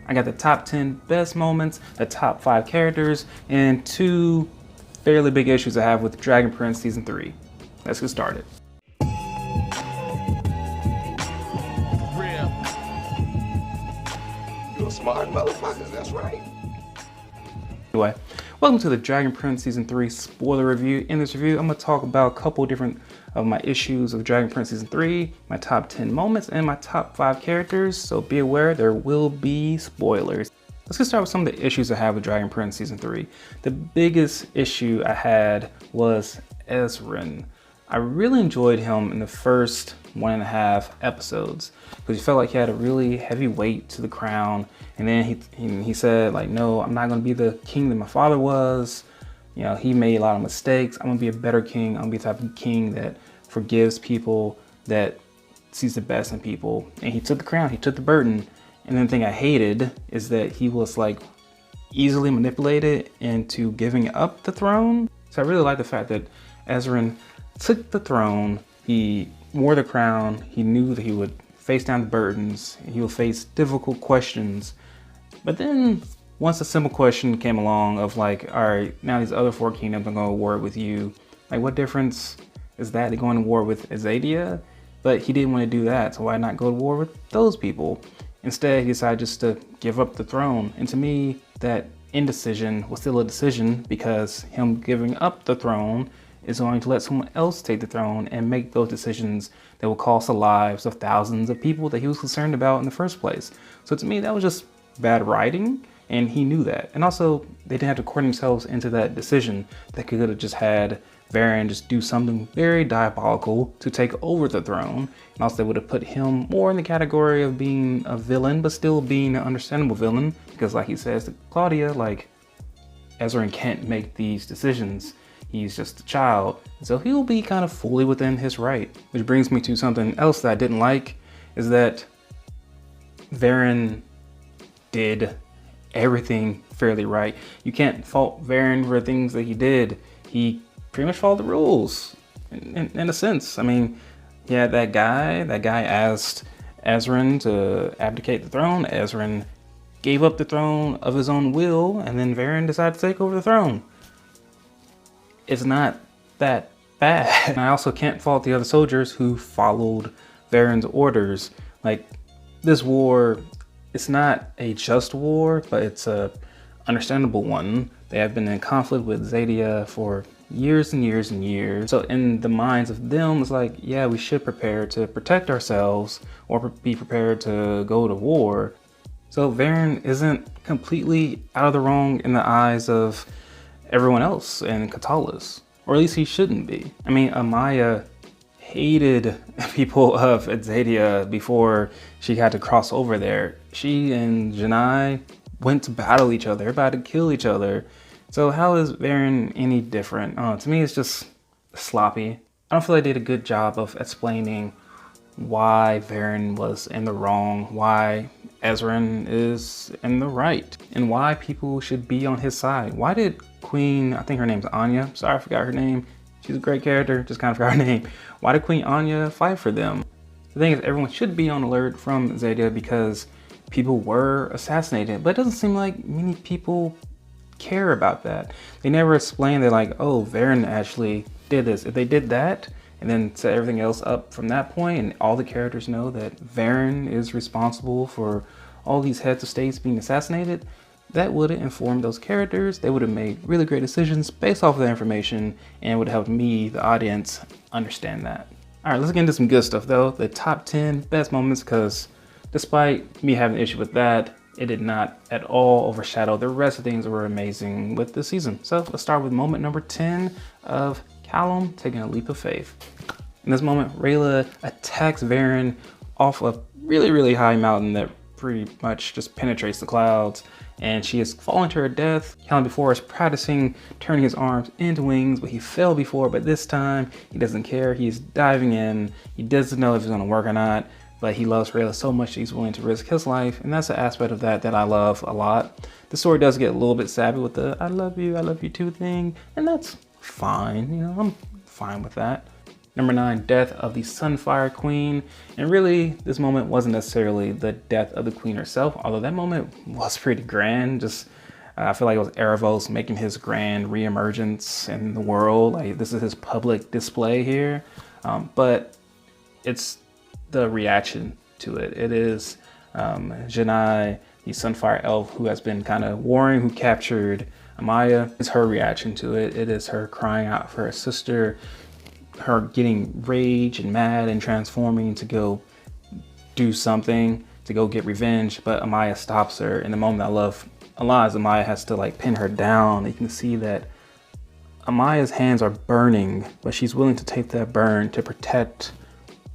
I got the top 10 best moments, the top 5 characters, and 2 fairly big issues I have with Dragon Prince Season 3. Let's get started. You're a smart motherfucker, that's right. Anyway, welcome to the Dragon Prince Season 3 spoiler review. In this review, I'm going to talk about a couple different of my issues of Dragon Prince Season 3, my top 10 moments, and my top 5 characters, so be aware there will be spoilers. Let's get started with some of the issues I have with Dragon Prince Season 3. The biggest issue I had was Ezran. I really enjoyed him in the first 1.5 episodes because he felt like he had a really heavy weight to the crown, and then he said like, no, I'm not going to be the king that my father was. You know, he made a lot of mistakes. I'm going to be a better king. I'm going to be the type of king that forgives people, that sees the best in people. And he took the crown, he took the burden. And then the thing I hated is that he was like easily manipulated into giving up the throne. So I really like the fact that Ezran took the throne, he wore the crown, he knew that he would face down the burdens, he would face difficult questions. But then once a simple question came along of like, all right, now these other 4 kingdoms are going to war with you. Like, what difference is that? They're going to war with Azadia? But he didn't want to do that, so why not go to war with those people? Instead, he decided just to give up the throne. And to me, that indecision was still a decision because him giving up the throne is going to let someone else take the throne and make those decisions that will cost the lives of thousands of people that he was concerned about in the first place. So to me, that was just bad writing. And he knew that. And also, they didn't have to court themselves into that decision. They could have just had Varen just do something very diabolical to take over the throne. And also, they would have put him more in the category of being a villain, but still being an understandable villain. Because like he says to Claudia, like, Ezran can't make these decisions. He's just a child. So he'll be kind of fully within his right. Which brings me to something else that I didn't like, is that Varen did everything fairly right. You can't fault Varen for things that he did. He pretty much followed the rules in a sense. I mean, yeah, that guy asked Ezran to abdicate the throne. Ezran gave up the throne of his own will, and then Varen decided to take over the throne. It's not that bad. And I also can't fault the other soldiers who followed Varen's orders. Like, this war, it's not a just war, but it's a understandable one. They have been in conflict with Zadia for years and years and years. So in the minds of them, it's like, yeah, we should prepare to protect ourselves or be prepared to go to war. So Varen isn't completely out of the wrong in the eyes of everyone else in Katalis, or at least he shouldn't be. I mean, Amaya hated people of Zadia before she had to cross over there. She and Janai went to battle each other, about to kill each other. So how is Varen any different? To me, it's just sloppy. I don't feel like they did a good job of explaining why Varen was in the wrong, why Ezran is in the right, and why people should be on his side. Why did Queen, I think her name's Anya, sorry I forgot her name, she's a great character, just kind of forgot her name. Why did Queen Anya fight for them? The thing is, everyone should be on alert from Zadia because people were assassinated, but it doesn't seem like many people care about that. They never explain, they're like, oh, Varen actually did this. If they did that, and then set everything else up from that point, and all the characters know that Varen is responsible for all these heads of states being assassinated, that would have informed those characters. They would have made really great decisions based off of that information, and would have helped me, the audience, understand that. All right, let's get into some good stuff though. The top 10 best moments, because despite me having an issue with that, it did not at all overshadow the rest of things that were amazing with this season. So let's start with moment number 10 of Callum taking a leap of faith. In this moment, Rayla attacks Varen off a really, really high mountain that pretty much just penetrates the clouds, and she is falling to her death. Callum before is practicing turning his arms into wings, but he fell before, but this time he doesn't care. He's diving in. He doesn't know if it's gonna work or not, but he loves Rayla so much that he's willing to risk his life, and that's an aspect of that I love a lot. The story does get a little bit savvy with the I love you too thing, and that's fine, you know, I'm fine with that. Number 9, death of the Sunfire Queen. And really, this moment wasn't necessarily the death of the queen herself, although that moment was pretty grand. Just, I feel like it was Erebos making his grand reemergence in the world. Like, this is his public display here. But it's the reaction to it. It is Janai, the Sunfire Elf, who has been kind of warring, who captured Amaya. It's her reaction to it. It is her crying out for her sister, her getting rage and mad and transforming to go do something, to go get revenge, but Amaya stops her. In the moment I love a lot is Amaya has to like pin her down. You can see that Amaya's hands are burning, but she's willing to take that burn to protect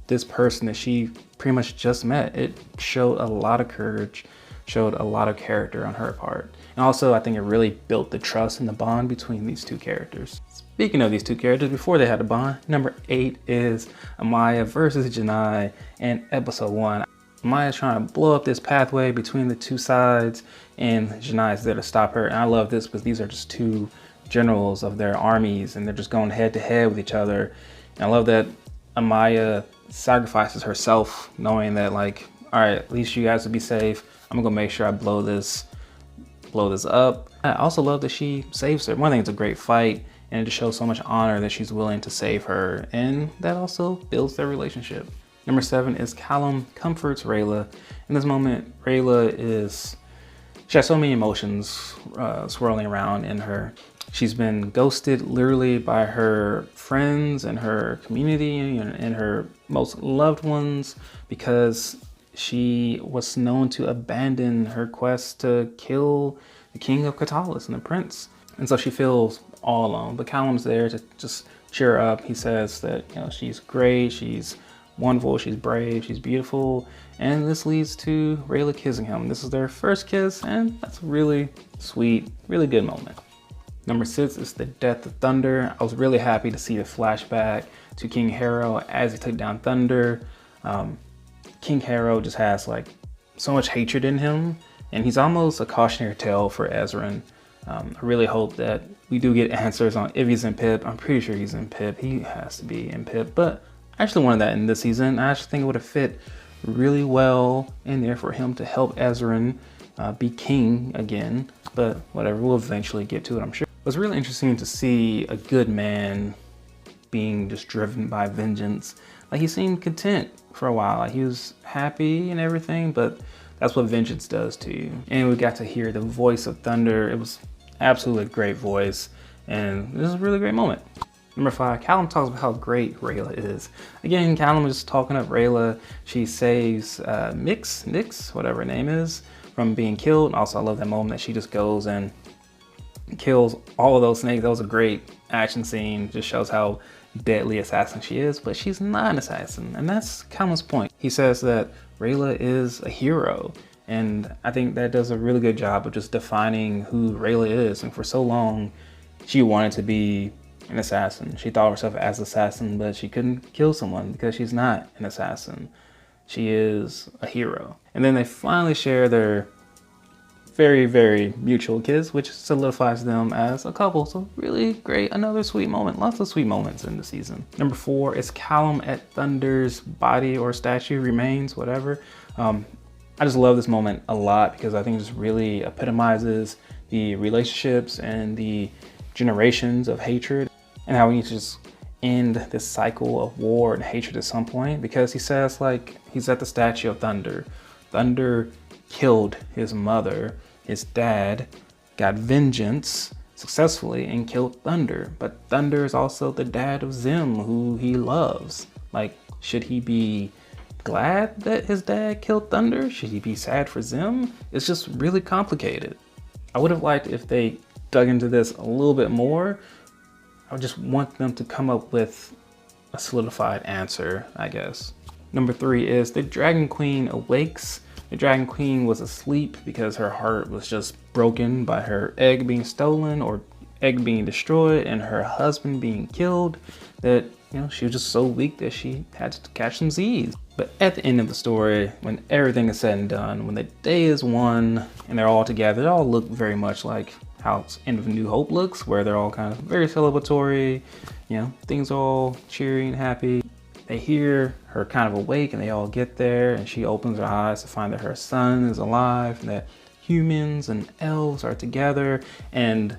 this person that she pretty much just met. It showed a lot of courage, showed a lot of character on her part. And also I think it really built the trust and the bond between these two characters. Speaking of these two characters, before they had a bond, number 8 is Amaya versus Janai in episode 1. Amaya's trying to blow up this pathway between the two sides, and Janai is there to stop her. And I love this because these are just two generals of their armies, and they're just going head to head with each other. And I love that Amaya sacrifices herself, knowing that like, all right, at least you guys will be safe. I'm gonna make sure I blow this up. I also love that she saves her. One thing, it's a great fight, and it just shows so much honor that she's willing to save her, and that also builds their relationship. Number 7 is Callum comforts Rayla. In this moment, Rayla she has so many emotions swirling around in her. She's been ghosted literally by her friends and her community and her most loved ones because she was known to abandon her quest to kill the king of Chatacters and the prince. And so she feels all alone, but Callum's there to just cheer her up. He says that, you know, she's great, she's wonderful, she's brave, she's beautiful. And this leads to Rayla kissing him. This is their first kiss, and that's a really sweet, really good moment. Number 6 is the death of Thunder. I was really happy to see the flashback to King Harrow as he took down Thunder. King Harrow just has like so much hatred in him, and he's almost a cautionary tale for Ezran. I really hope that we do get answers on if he's in Pip. I'm pretty sure he's in Pip. He has to be in Pip, but I actually wanted that in this season. I actually think it would have fit really well in there for him to help Ezran be king again, but whatever, we'll eventually get to it, I'm sure. It was really interesting to see a good man being just driven by vengeance. Like, he seemed content for a while. Like, he was happy and everything, but that's what vengeance does to you. And we got to hear the voice of Thunder. It was absolutely a great voice, and this is a really great moment. Number 5, Callum talks about how great Rayla is. Again, Callum is talking up Rayla. She saves Nyx, whatever her name is, from being killed. And also, I love that moment that she just goes and kills all of those snakes. That was a great action scene. Just shows how deadly assassin she is, but she's not an assassin. And that's Callum's point. He says that Rayla is a hero. And I think that does a really good job of just defining who Rayla is. And for so long, she wanted to be an assassin. She thought of herself as an assassin, but she couldn't kill someone because she's not an assassin. She is a hero. And then they finally share their very, very mutual kiss, which solidifies them as a couple. So really great, another sweet moment. Lots of sweet moments in the season. Number 4 is Callum at Thunder's body or statue, remains, whatever. I just love this moment a lot because I think it just really epitomizes the relationships and the generations of hatred, and how we need to just end this cycle of war and hatred at some point, because he says, like, he's at the statue of Thunder. Thunder killed his mother, his dad got vengeance successfully and killed Thunder, but Thunder is also the dad of Zim, who he loves. Like, should he be glad that his dad killed Thunder? Should he be sad for Zim? It's just really complicated. I would have liked if they dug into this a little bit more. I just want them to come up with a solidified answer, I guess. Number 3 is the Dragon Queen awakes. The Dragon Queen was asleep because her heart was just broken by her egg being stolen or egg being destroyed and her husband being killed, that, you know, she was just so weak that she had to catch some Z's. But at the end of the story, when everything is said and done, when the day is won and they're all together, they all look very much like how End of New Hope looks, where they're all kind of very celebratory, you know, things are all cheery and happy. They hear her kind of awake and they all get there and she opens her eyes to find that her son is alive and that humans and elves are together, and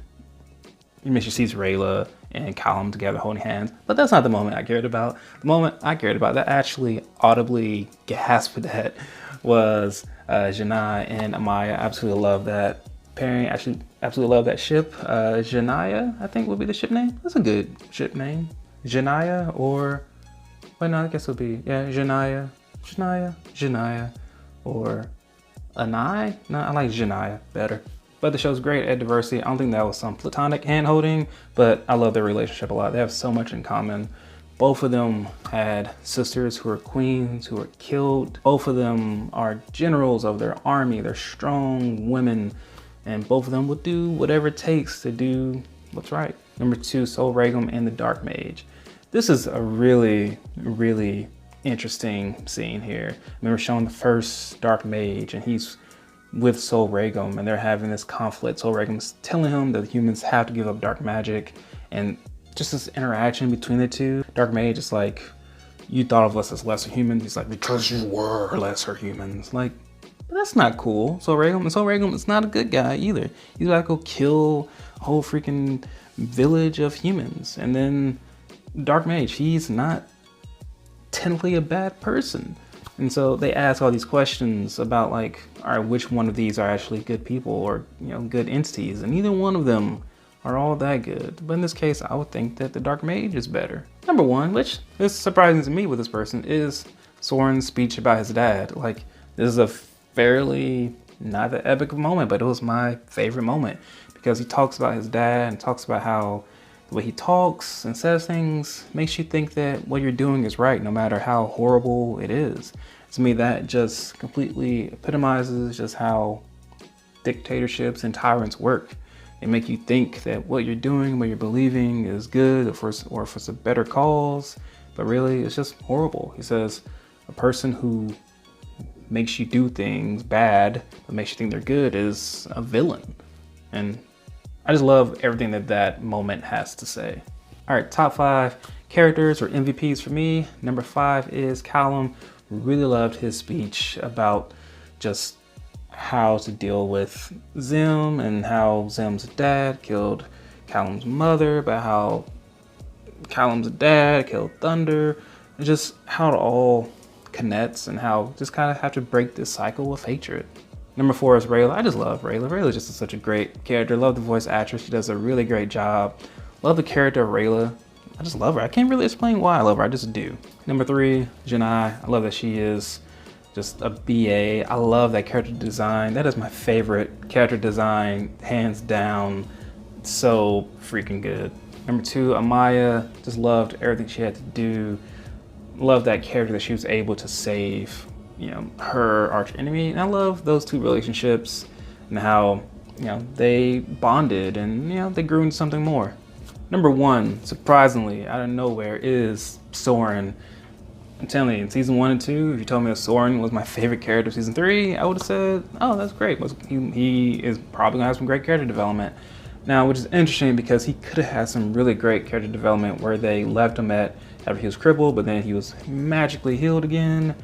she sees Rayla and Callum together holding hands. But that's not the moment I cared about. The moment I cared about that actually audibly gasped at was Janai and Amaya. I absolutely love that pairing. Actually, absolutely love that ship. Janaya, I think would be the ship name. That's a good ship name. Janaya, or, wait, no, I guess it would be, yeah, Janaya, or Anai? No, I like Janaya better. But the show's great at diversity. I don't think that was some platonic hand-holding, but I love their relationship a lot. They have so much in common. Both of them had sisters who were queens, who were killed. Both of them are generals of their army. They're strong women, and both of them will do whatever it takes to do what's right. Number 2, Soul Regum and the Dark Mage. This is a really, really interesting scene here. I remember showing the first Dark Mage, and he's with Soul Regum, and they're having this conflict. Soul Regum's telling him that humans have to give up dark magic, and just this interaction between the two. Dark Mage is like, you thought of us as lesser humans. He's like, because you were lesser humans. Like, that's not cool. Soul Regum is not a good guy either. He's about to go kill a whole freaking village of humans. And then Dark Mage, he's not technically a bad person. And so they ask all these questions about, like, all right, which one of these are actually good people or, you know, good entities? And neither one of them are all that good. But in this case, I would think that the Dark Mage is better. Number 1, which is surprising to me with this person, is Soren's speech about his dad. Like, this is a fairly, not the epic moment, but it was my favorite moment because he talks about his dad and talks about how the way he talks and says things makes you think that what you're doing is right, no matter how horrible it is. To me, that just completely epitomizes just how dictatorships and tyrants work. They make you think that what you're doing, what you're believing is good or if it's a better cause, but really it's just horrible. He says a person who makes you do things bad, but makes you think they're good is a villain. And I just love everything that that moment has to say. All right, top 5 characters or MVPs for me. Number 5 is Callum. Really loved his speech about just how to deal with Zim and how Zim's dad killed Callum's mother, about how Callum's dad killed Thunder, and just how it all connects and how just kind of have to break this cycle of hatred. Number 4 is Rayla. I just love Rayla. Rayla's just such a great character. Love the voice actress. She does a really great job. Love the character of Rayla. I just love her. I can't really explain why I love her. I just do. Number 3, Janai. I love that she is just a BA. I love that character design. That is my favorite character design, hands down. So freaking good. Number 2, Amaya. Just loved everything she had to do. Love that character that she was able to save, you know, her arch enemy. And I love those two relationships and how, you know, they bonded and, you know, they grew into something more. Number 1, surprisingly, out of nowhere, is Soren. I'm telling you, in season 1 and 2, if you told me that Soren was my favorite character of season 3, I would have said, oh, that's great. He is probably gonna have some great character development. Now, which is interesting because he could have had some really great character development where they left him at after he was crippled, but then he was magically healed again.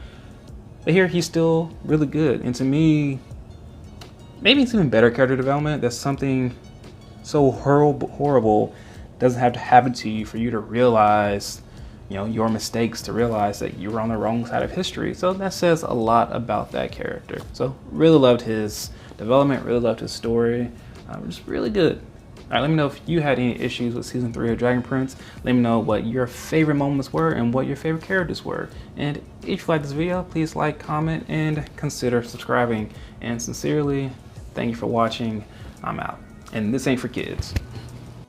But here he's still really good. And to me, maybe it's even better character development. That's something so horrible doesn't have to happen to you for you to realize, you know, your mistakes, to realize that you were on the wrong side of history. So that says a lot about that character. So really loved his development, really loved his story. Just really good. All right, let me know if you had any issues with season 3 of Dragon Prince. Let me know what your favorite moments were and what your favorite characters were. And if you like this video, please like, comment, and consider subscribing. And sincerely, thank you for watching. I'm out. And this ain't for kids.